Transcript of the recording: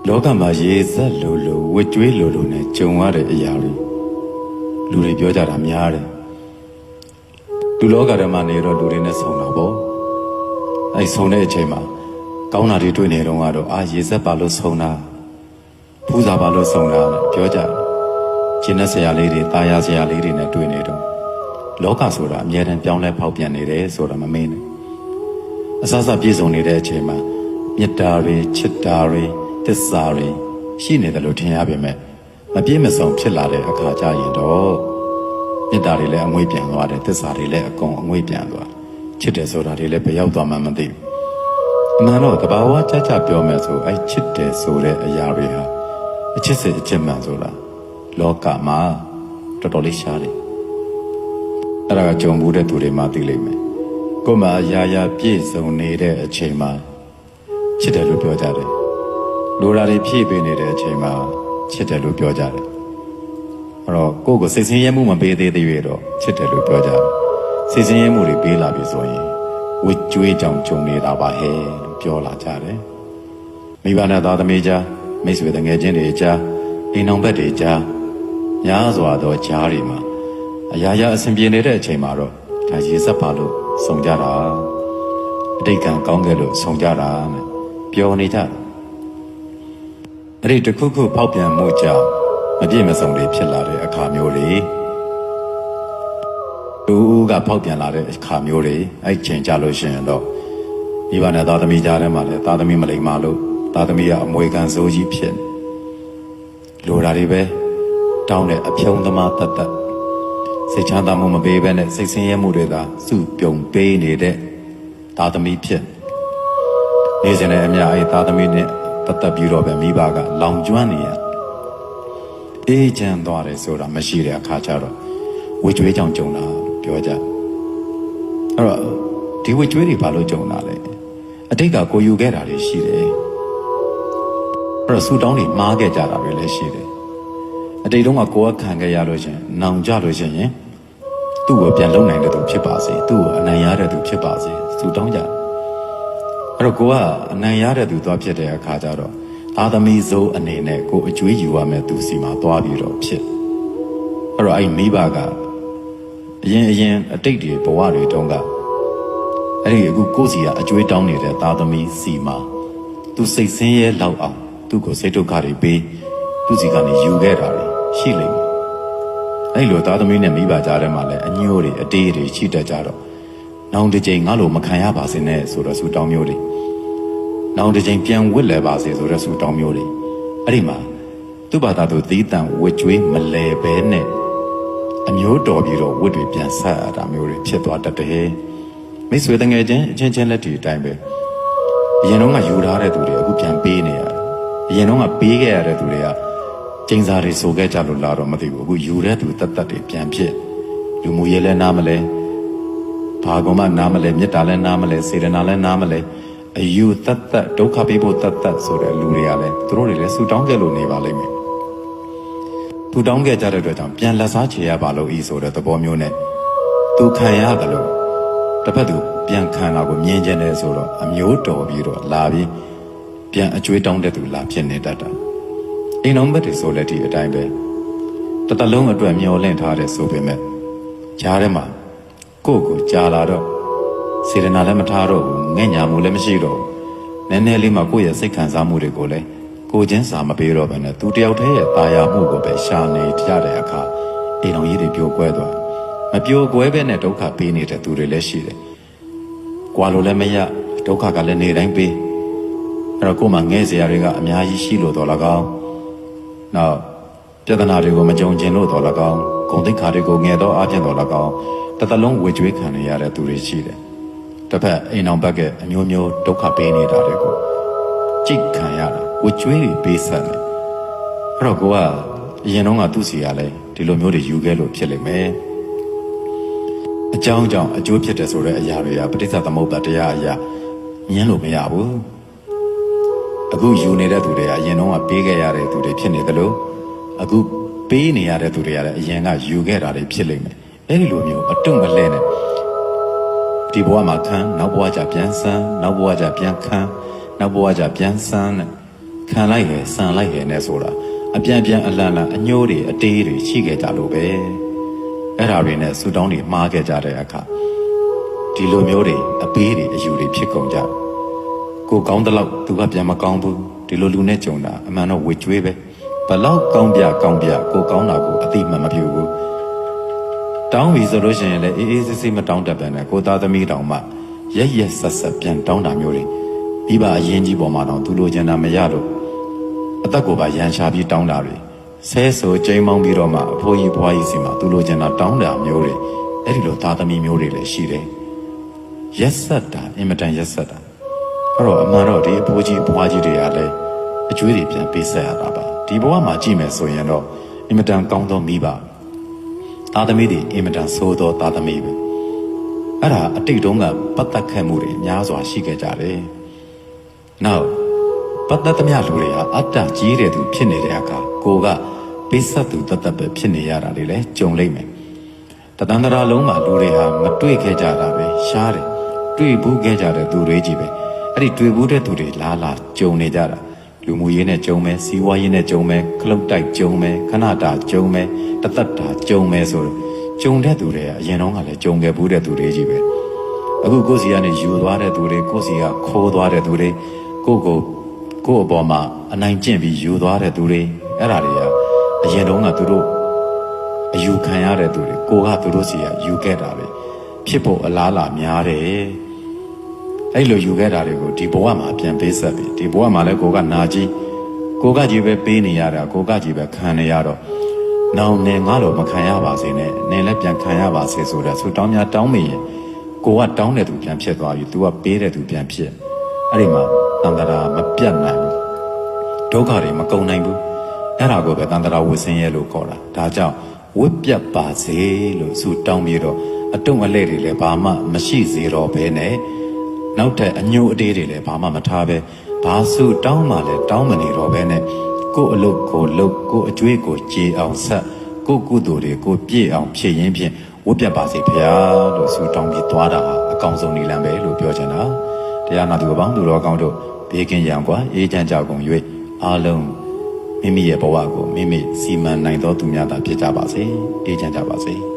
လောကမှာရေစက်လိုလိုဝစ်ကျွေးလိုလိုနဲ့ကြုံရတဲ့အရာတွေလူတွေပြောကြတာများတယ်လူလောကထဲမှာနေတော့လူတွေနဲ့ဆုံတာပေါ့အဲ့ဆုံတဲ့အချိန်မှာကောင်းတာတွေတွေ့နေတော့ကတော့ရေစက်ပါလို့ဆုံတာဖူးစာပါလို့ဆုံတာနဲ့ပြောကြတယ်ကျင်းတဲ့ဆရာလေးတွေတာယာဆရာလေးတွေနဲ့တွေ့နေတော့လောကဆိုတာအမြဲတမ်းပြောင်းလဲဖောက်ပြန်နေတယ်ဆိုတာမမင်းနဲ့အစစပြည့်စုံနေတဲ့အချိန်မှာမေတ္တာတွေချစ်တာတွေသစ္စာတွေရှိနေတယ်လို့ထင်ရပေမဲ့မပြည့်မစုံဖြစ်လာတဲ့အခါကျရင်တော့မေတ္တာတွေလည်းအငွေ့ပြန်သွားတယ်သစ္စာတွေလည်းအကုန်အငွေ့ပြန်သွားချစ်တယ်ဆိုတာတွေလည်းဘယ်ရောက်သွားမှမသိဘူးအမှန်တော့တဘာဝကြကြပြောမယ်ဆိုအဲ့ချစ်တယ်ဆိုတဲ့အရာတွေဟာအချစ်စစ်အချစ်မှန်ဆိုတာလောကမှာတော်တော်လေးရှားတယ်အဲ့ဒါကကြုံဘူးတဲ့သူတွေမှသိလိမ့်မယ်ကိုယ်မှာအရာရာပြည့်စုံနေတဲ့အချိန်မှာချစ်တယ်လို့ပြောကြတယ်လိုရာတွေဖြည့်ပေးနေတဲ့အချိန်မှာချစ်တယ်လို့ပြောကြတယ်အဲ့တော့ကိုယ့်ကိုစိတ်ဆင်းရဲမှုမပေးသေးသေးရတော့ချစ်တယ်လို့ပြောကြတယ်စိတ်ဆင်းရဲမှုတွေပေးလာပြီဆိုရင်ဝစ်ကြွေးကြောင်ကြုံနေတာပါဟဲ့လို့ပြောလာကြတယ်မိဘနဲ့သားသမီးကြားမိတ်ဆွေတငယ်ချင်းတွေကြားအိမ်အောင်ဘက်တွေကြားများစွာသောကြားတွေမှာအရာရာအဆင်ပြေနေတဲ့အချိန်မှာတော့ဒါရေစက်ပါလို့ဆုံကြတာအတိတ်ကံကောင်းခဲ့လို့ဆုံကြတာနဲ့ပြောနေကြတယ်အဲ့ဒီတစ်ခုခုဖောက်ပြန်မှုကြောင့်မပြည့်မစုံတွေဖြစ်လာတဲ့အခါမျိုးတွေတူကဖောက်ပြန်လာတဲ့အခါမျိုးတွေအဲ့ချိန်ကြလို့ရှိရင်တော့မိဘနဲ့သားသမီးကြားထဲမှာလည်းသားသမီးမလိမ္မာလို့သားသမီးကအမွေခံစိုးကြီးဖြစ်လိုတာတွေပဲတောင်းတဲ့အဖြုံးသမားတတ်စိတ်ချမ်းသာမှုမပေးဘဲနဲ့စိတ်ဆင်းရဲမှုတွေကစုပြုံပေးနေတဲ့သားသမီးဖြစ်နေစဉ်နဲ့အများအဲ့သားသမီးနဲ့ပတ်သက်ပြီးတော့ပဲမိဘကလောင်ကျွမ်းနေရအေးချမ်းသွားတယ်ဆိုတာမရှိတဲ့အခါကျတော့ဝေကျွေးကြောင်ကြုံတာပြောကြအဲ့တော့ဒီဝေကျွေးတွေဘာလို့ကြုံတာလဲအတိတ်ကကိုယူခဲ့တာတွေရှိတယ်အဲ့တော့ဆူတောင်းတွေမှားခဲ့ကြတာတွေလည်းရှိတယ်အတိတ်တုန်းကကိုယ်ကခံခဲ့ရလို့ရှင်နောင်ကြလို့ရှင်သူ့ကိုပြန်လုံနိုင်တဲ့သူဖြစ်ပါစေသူ့ကိုအနိုင်ရတဲ့သူဖြစ်ပါစေဆူတောင်းကြအဲ့တော့ကိုကအနိုင်ရတဲ့သူသွားဖြစ်တဲ့အခါကျတော့သားသမီးစိုးအနေနဲ့ကိုအကျွေးယူရမယ်သူစီမှာသွားပြီးတော့ဖြစ်အဲ့တော့အဲ့မိဘကအရင်အတိတ်တွေဘဝတွေတုန်းကအဲ့ဒီအခုကိုစီကအကျွေးတောင်းနေတဲ့သားသမီးစီမှာသူစိတ်ဆင်းရဲလောက်အောင်သူ့ကိုစိတ်ဒုက္ခတွေပေးသူစီကနေယူခဲ့တာတွေရှိလိမ့်မယ်အဲ့လိုသားသမီးနဲ့မိဘကြားထဲမှာလည်းအညို့တွေအတေးတွေရှိတတ်ကြတော့နောင်တစ်ချိန်ငါ့လိုမခံရပါစေနဲ့ဆိုတော့ဆူတောင်းမျိုးတွေနောင်တစ်ချိန်ပြန်ဝစ်လဲပါစေဆိုတော့ဆူတောင်းမျိုးတွေအဲ့ဒီမှာသူ့ဘာသာသူသီးတန့်ဝစ်ကျွေးမလဲဘဲနဲ့အမျိုးတော်ပြီးတော့ဝစ်တွေပြန်ဆက်ရတာမျိုးတွေဖြစ်သွားတတ်တယ်မိတ်ဆွေတငယ်ချင်းအချင်းချင်းလက်တီအတိုင်းပဲအရင်တော့ကယူထားတဲ့သူတွေအခုပြန်ပေးနေရတယ်အရင်တော့ကပေးခဲ့ရတဲ့သူတွေကကျင်းစာတွေဆိုခဲ့ကြလို့လာတော့မသိဘူးအခုယူတဲ့သူတတ်တွေပြန်ဖြစ်လူမှုရေးလည်းနားမလဲဘာကမှနားမလဲမေတ္တာလည်းနားမလဲစေတနာလည်းနားမလဲအယူတတ်ဒုက္ခပေးဖို့တတ်ဆိုတဲ့လူတွေကလည်းသူတို့တွေလည်းဆူတောင်းကြလို့နေပါလိမ့်မယ်ဆူတောင်းခဲ့ကြတဲ့အတွက်ကြောင့်ပြန်လက်စားချေရပါလို့ဤဆိုတဲ့သဘောမျိုးနဲ့သူခံရတယ်လို့တစ်ဖက်သူပြန်ခံတာကိုမြင်ကျင်တယ်ဆိုတော့အမျိုးတော်ပြီးတော့လာပြီးပြန်အကျွေးတောင်းတဲ့သူလာဖြစ်နေတတ်တာအိမ်တော်ဘက်တွေဆိုလည်းဒီအတိုင်းပဲတလုံးအတွက်မျောလင့်ထားတဲ့ဆိုပေမဲ့ကြားထဲမှာကိုယ့်ကိုကြားလာတော့စေတနာလည်းမထားတော့ဘူးငဲ့ညာမှုလည်းမရှိတော့ဘူးနည်းနည်းလေးမှကိုယ့်ရဲ့စိတ်ခံစားမှုတွေကိုလည်းကိုချင်းစာမပေးတော့ဘဲနဲ့သူတယောက်တည်းရဲ့ตายာမှုကိုပဲရှာနေကြတဲ့အခါအိမ်တော်ကြီးတွေပြိုကွဲသွားမပြိုကွဲပဲနဲ့ဒုက္ခပေးနေတဲ့သူတွေလည်းရှိတယ်။ကွာလို့လည်းမရဒုက္ခကလည်းနေတိုင်းပေးအဲ့တော့ကိုယ်မှငဲ့စရာတွေကအများကြီးရှိလို့တော့၎င်းနောက်ပြဿနာတွေကိုမကြုံကျင်လို့တော့၎င်းဂုဏ်သိက္ခာတွေကိုငဲ့တော့အပြင်တော့၎င်းတစ်သလုံးဝေကျွေးခံရတဲ့သူတွေရှိတယ်။တစ်ဖက်အိမ်အောင်ဘက်ကအမျိုးမျိုးဒုက္ခပေးနေတာတွေကိုကြိတ်ခံရတာဝေကျွေးတွေပေးဆက်တယ်။အဲ့တော့ကိုကအရင်တော့ကသူ့စီကလည်းဒီလိုမျိုးတွေယူခဲ့လို့ဖြစ်လိမ့်မယ်။အကြောင်းကြောင့်အကျိုးဖြစ်တယ်ဆိုတဲ့အရာတွေကပဋိစ္စသမုပ္ပါတရားအရာမြင်လို့မရဘူး။အခုယူနေတဲ့သူတွေကအရင်တော့ကပေးခဲ့ရတဲ့သူတွေဖြစ်နေတယ်လို့အခုပေးနေရတဲ့သူတွေကလည်းအရင်ကယူခဲ့တာတွေဖြစ်လိမ့်မယ်အဲ့ဒီလိုမျိုးအတုံမလဲနဲ့ဒီဘဝမှာခံနောက်ဘဝကျပြန်ဆန်းနောက်ဘဝကျပြန်ခံနောက်ဘဝကျပြန်ဆန်းနဲ့ ခံလိုက်ရယ်ဆန်လိုက်ရယ်နဲ့ဆိုတာအပြန်ပြန်အလန့်လန့်အညိုးတွေအတေးတွေရှိခဲ့ကြလို့ပဲအဲ့ဒါတွေနဲ့ဆူတောင်းတွေမှားခဲ့ကြတဲ့အခါဒီလိုမျိုးတွေအပေးတွေအယူတွေဖြစ်ကုန်ကြကိုကောင်းတဲ့လောက်သူကပြန်မကောင်းဘူးဒီလိုလူနဲ့ကြုံတာအမှန်တော့ဝေကျွေးပဲဘလောက်ကောင်းပြကိုကောင်းတာကိုအတိမမပြုဘူးတောင်းပြီဆိုလို့ရှိရင်လည်းအေးဆေးဆေးမတောင်းတတ်ပဲနဲ့ကိုသားသမီးတောင်မှရက်ဆက်ပြန်တောင်းတာမျိုးတွေပြီးပါအရင်ကြီးပေါ်မှာတော့သူလိုချင်တာမရလို့အသက်ကိုပါရန်ရှာပြီးတောင်းတာတွေဆဲဆိုကျိမ်းမောင်းပြီးတော့မှအဖိုးကြီးဘွားကြီးစီမှာသူလိုချင်တာတောင်းတာမျိုးတွေအဲ့ဒီလိုသားသမီးမျိုးတွေလည်းရှိတယ်ရက်ဆက်တာအင်မတန်ရက်ဆက်တာအဲ့တော့အမှန်တော့ဒီအဖိုးကြီးဘွားကြီးတွေကလည်းအကျွေးတွေပြန်ပေးဆက်ရတာပါဒီဘဝမှာကြည့်မယ်ဆိုရင်တော့အင်မတန်ကောင်းသောမိဘသားသမီးတွေအင်မတန်ဆိုးသောသားသမီးပဲအဲ့ဒါအတိတ်တုန်းကပတ်သက်ခဲ့မှုတွေများစွာရှိခဲ့ကြတယ်နောက်ပတ်သက်သမျှလူတွေဟာအတ္တကြီးတဲ့သူဖြစ်နေတဲ့အခါကိုကပိဿတ်သူတတ်ပဲဖြစ်နေရတာတွေလည်းကြုံလိမ့်မယ်တသန္တရာလုံးမှာလူတွေဟာမတွေ့ခဲ့ကြတာပဲရှားတယ်တွေ့ဘူးခဲ့ကြတဲ့သူတွေကြီးပဲအဲ့ဒီတွေ့ဘူးတဲ့သူတွေလာကြုံနေကြတာလူမှုရေးနဲ့ကြုံမယ်စီးပွားရေးနဲ့ကြုံမယ်ခလုတ်တိုက်ကြုံမယ်ခဏတာကြုံမယ်တသက်တာကြုံမယ်ဆိုတော့ကြုံတဲ့သူတွေကအရင်တော့ကလည်းကြုံခဲ့ဘူးတဲ့သူတွေကြီးပဲအခုကိုယ်စီကနေယူသွားတဲ့သူတွေကိုယ်စီကခိုးသွားတဲ့သူတွေကိုယ့်အပေါ်မှာအနိုင်ကျင့်ပြီးယူသွားတဲ့သူတွေအဲ့ဒါတွေကအရင်တော့ကသူတို့အယူခံရတဲ့သူတွေကိုကသူတို့စီကယူခဲ့တာပဲဖြစ်ဖို့အလားအလာများတယ်အဲ့လိုယူခဲ့တာတွေကိုဒီဘဝမှာပြန်ပေးဆက်ပြီးဒီဘဝမှာလည်းကိုကနာကြီးကိုကကြီးပဲပေးနေရတာကိုကကြီးပဲခံနေရတော့နောင်နေငါတော့မခံရပါစေနဲ့နင်လည်းပြန်ခံရပါစေဆိုတော့ဆူတောင်းများတောင်းမိရင်ကိုကတောင်းတဲ့သူပြန်ဖြစ်သွားပြီသူကပေးတဲ့သူပြန်ဖြစ်အဲ့ဒီမှာတန်တရာမပြတ်နိုင်ဘူးဒုက္ခတွေမကုန်နိုင်ဘူးအဲ့ဒါကိုပဲတန်တရာဝစ်စင်းရဲလို့ခေါ်တာဒါကြောင့်ဝစ်ပြတ်ပါစေလို့ဆူတောင်းပြီးတော့အတုံအလဲတွေလည်းဘာမှမရှိစေတော့ဘဲနဲ့နောက်ထပ်အညို့အတေးတွေလည်းဘာမှမထားပဲဘာဆူတောင်းမှလည်းတောင်းမနေတော့ဘဲနဲ့ကိုအလုပ်ကိုလုပ်ကိုအကျွေးကိုကြေအောင်ဆက်ကိုကုသိုလ်တွေကိုပြည့်အောင်ဖြည့်ရင်းဖြင့်ဝတ်ပြတ်ပါစေဖေဟာလို့ဆူတောင်းပြီးသွားတာအကောင်းဆုံးနည်းလမ်းပဲလို့ပြောချင်တာတရားနာသူအပေါင်းသူတော်ကောင်းတို့ဘေးကင်းရန်กว่าအေးချမ်းကြကုန်၍အားလုံးမိမိရဲ့ဘဝကိုမိမိစီမံနိုင်သောသူများသာဖြစ်ကြပါစေအေးချမ်းကြပါစေ